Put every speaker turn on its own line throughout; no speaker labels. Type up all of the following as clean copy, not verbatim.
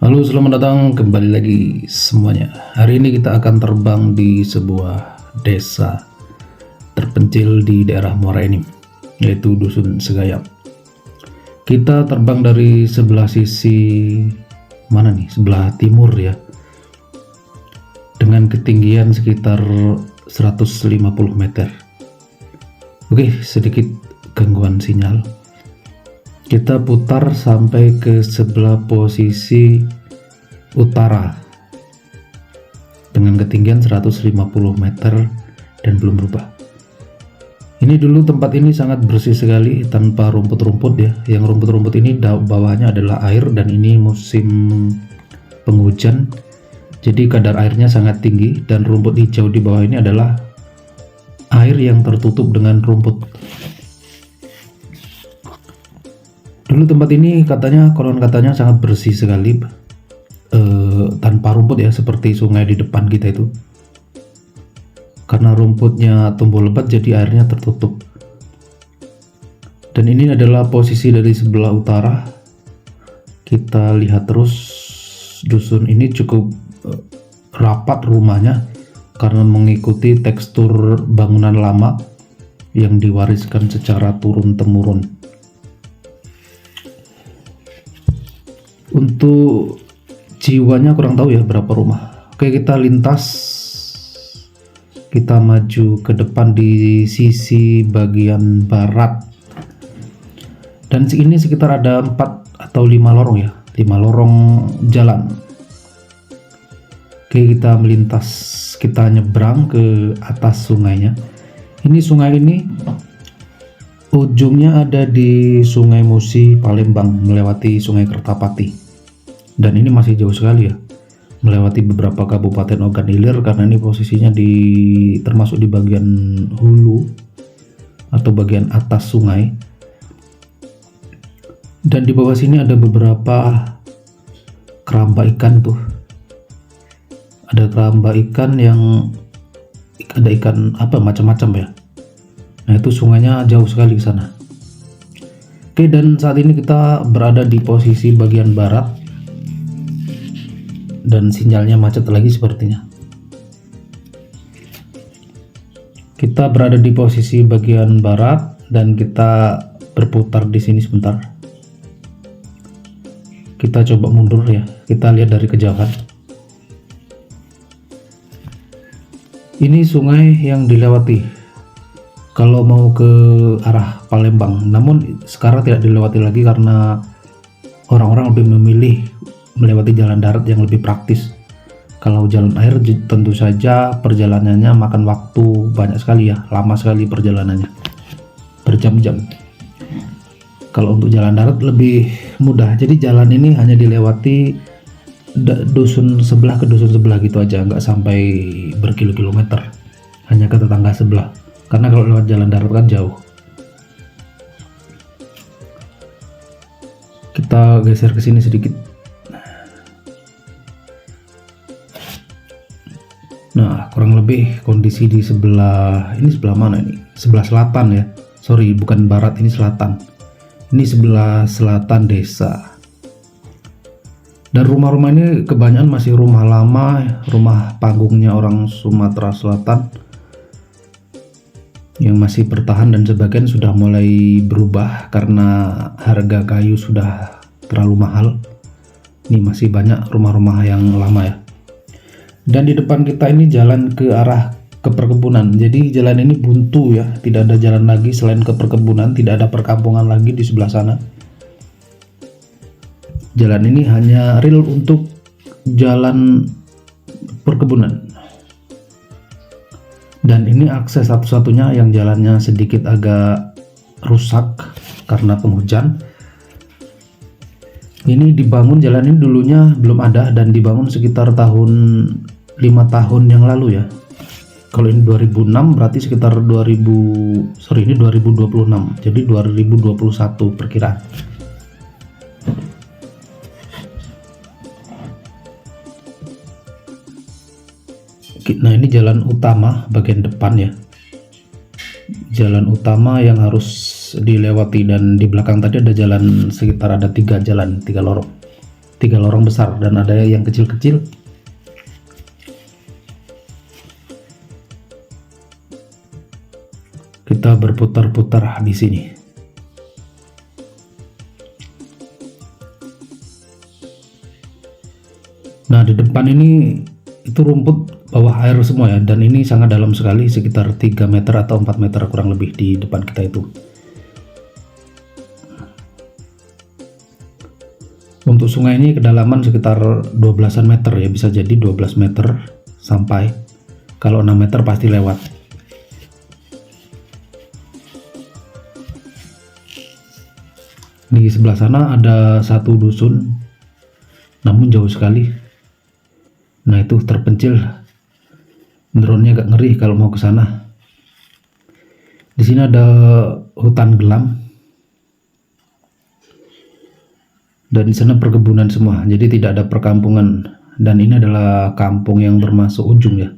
Halo, selamat datang kembali lagi semuanya. Hari ini kita akan terbang di sebuah desa terpencil di daerah Muara Enim, yaitu Dusun Segayam. Kita terbang dari sebelah sisi mana nih? Sebelah timur ya. Dengan ketinggian sekitar 150 meter. Oke, sedikit gangguan sinyal. Kita putar sampai ke sebelah posisi utara dengan ketinggian 150 meter dan belum berubah. Ini dulu tempat ini sangat bersih sekali tanpa rumput-rumput ya. Yang rumput-rumput ini bawahnya adalah air dan ini musim penghujan. Jadi kadar airnya sangat tinggi dan rumput hijau di bawah ini adalah air yang tertutup dengan rumput. Dulu tempat ini konon katanya sangat bersih sekali, tanpa rumput ya, seperti sungai di depan kita itu. Karena rumputnya tumbuh lebat jadi airnya tertutup. Dan ini adalah posisi dari sebelah utara. Kita lihat terus, dusun ini cukup rapat rumahnya karena mengikuti tekstur bangunan lama yang diwariskan secara turun-temurun. Untuk jiwanya kurang tahu ya berapa rumah. Oke, kita lintas, kita maju ke depan di sisi bagian barat, dan ini sekitar ada 4 atau 5 lorong ya, 5 lorong jalan. Oke, kita melintas, kita nyebrang ke atas sungainya. Ini sungai ini ujungnya ada di Sungai Musi, Palembang, melewati Sungai Kertapati. Dan ini masih jauh sekali ya, melewati beberapa kabupaten Ogan Ilir karena ini posisinya termasuk di bagian hulu atau bagian atas sungai. Dan di bawah sini ada beberapa keramba ikan tuh. Ada keramba ikan yang ada ikan apa macam-macam ya. Nah, itu sungainya jauh sekali ke sana. Oke, dan saat ini kita berada di posisi bagian barat dan sinyalnya macet lagi sepertinya. Kita berada di posisi bagian barat dan kita berputar di sini sebentar. Kita coba mundur ya. Kita lihat dari kejauhan. Ini sungai yang dilewati kalau mau ke arah Palembang, namun sekarang tidak dilewati lagi karena orang-orang lebih memilih melewati jalan darat yang lebih praktis. Kalau jalan air tentu saja perjalanannya makan waktu banyak sekali ya, lama sekali perjalanannya, berjam-jam. Kalau untuk jalan darat lebih mudah, jadi jalan ini hanya dilewati dusun sebelah ke dusun sebelah gitu aja, nggak sampai berkilo-kilometer, hanya ke tetangga sebelah. Karena kalau lewat jalan darat kan jauh. Kita geser ke sini sedikit. Nah, kurang lebih kondisi di sebelah ini, sebelah mana ini? Sebelah selatan ya. Sorry, bukan barat, ini selatan. Ini sebelah selatan desa. Dan rumah-rumah ini kebanyakan masih rumah lama, rumah panggungnya orang Sumatera Selatan yang masih bertahan, dan sebagian sudah mulai berubah karena harga kayu sudah terlalu mahal. Ini masih banyak rumah-rumah yang lama ya. Dan di depan kita ini jalan ke arah ke perkebunan. Jadi jalan ini buntu ya, tidak ada jalan lagi selain ke perkebunan, tidak ada perkampungan lagi di sebelah sana. Jalan ini hanya real untuk jalan perkebunan. Dan ini akses satu-satunya yang jalannya sedikit agak rusak karena penghujan. Ini dibangun, jalan ini dulunya belum ada dan dibangun sekitar tahun 5 tahun yang lalu ya. Kalau ini 2006 berarti sekitar ini 2026. Jadi 2021 perkiraan. Nah, ini jalan utama bagian depan ya. Jalan utama yang harus dilewati, dan di belakang tadi ada jalan sekitar ada 3 lorong. 3 lorong besar dan ada yang kecil-kecil. Kita berputar-putar di sini. Nah, di depan ini itu rumput bawah air semua ya, dan ini sangat dalam sekali, sekitar 3 meter atau 4 meter kurang lebih di depan kita itu. Untuk sungai ini kedalaman sekitar 12-an meter ya, bisa jadi 12 meter sampai, kalau 6 meter pasti lewat. Di sebelah sana ada satu dusun, namun jauh sekali. Nah, itu terpencil. Drone-nya agak ngeri kalau mau ke sana. Di sini ada hutan gelam. Dan di sana perkebunan semua, jadi tidak ada perkampungan. Dan ini adalah kampung yang termasuk ujung ya.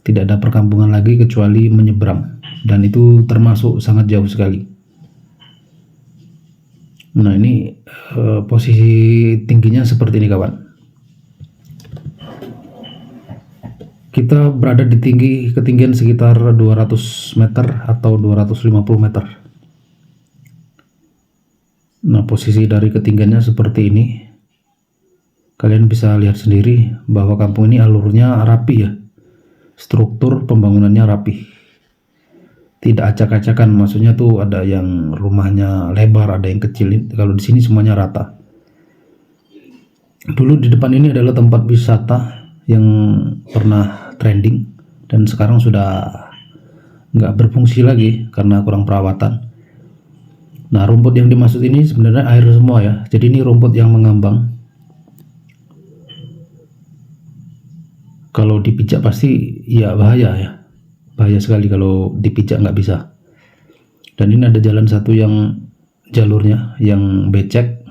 Tidak ada perkampungan lagi kecuali menyeberang. Dan itu termasuk sangat jauh sekali. Nah, ini posisi tingginya seperti ini kawan. Kita berada di ketinggian sekitar 200 meter atau 250 meter. Nah, posisi dari ketinggiannya seperti ini. Kalian bisa lihat sendiri bahwa kampung ini alurnya rapi ya. Struktur pembangunannya rapi. Tidak acak-acakan, maksudnya tuh ada yang rumahnya lebar, ada yang kecil. Kalau di sini semuanya rata. Dulu di depan ini adalah tempat wisata yang pernah trending dan sekarang sudah nggak berfungsi lagi karena kurang perawatan. Nah, rumput yang dimaksud ini sebenarnya air semua ya. Jadi ini rumput yang mengambang. Kalau dipijak pasti ya bahaya ya. Bahaya sekali kalau dipijak, nggak bisa. Dan ini ada jalan satu yang jalurnya yang becek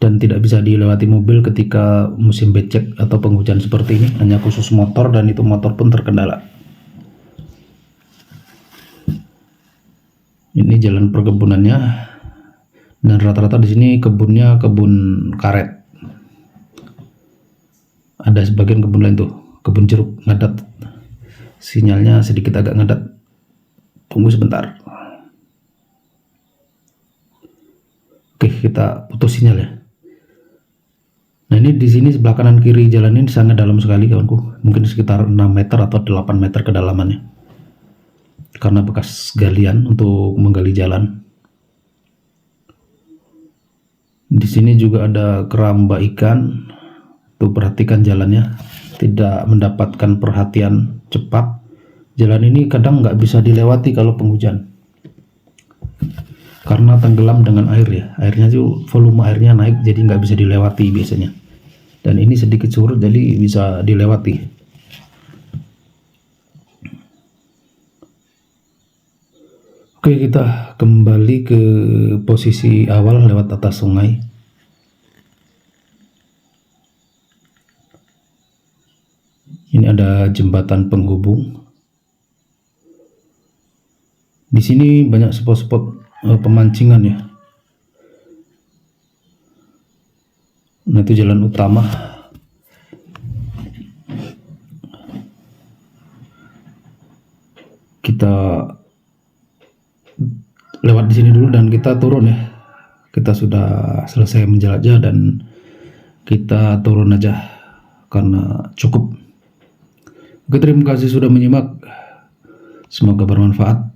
dan tidak bisa dilewati mobil ketika musim becek atau penghujan seperti ini. Hanya khusus motor, dan itu motor pun terkendala. Ini jalan perkebunannya, dan rata-rata di sini kebunnya kebun karet. Ada sebagian kebun lain tuh, kebun jeruk ngadat. Sinyalnya sedikit agak ngadat. Tunggu sebentar. Oke, kita putus sinyal ya. Nah, ini di sini sebelah kanan kiri jalan ini sangat dalam sekali kawanku. Mungkin sekitar 6 meter atau 8 meter kedalamannya. Karena bekas galian untuk menggali jalan. Di sini juga ada keramba ikan. Tuh, perhatikan jalannya, tidak mendapatkan perhatian cepat. Jalan ini kadang nggak bisa dilewati kalau penghujan, karena tenggelam dengan air ya. Airnya tuh volume airnya naik, jadi nggak bisa dilewati biasanya. Dan ini sedikit surut, jadi bisa dilewati. Oke, kita kembali ke posisi awal lewat atas sungai. Ini ada jembatan penghubung. Di sini banyak spot-spot pemancingan ya. Nah, itu jalan utama. Kita lewat di sini dulu dan kita turun ya. Kita sudah selesai menjelajah dan kita turun aja karena cukup. Oke, terima kasih sudah menyimak. Semoga bermanfaat.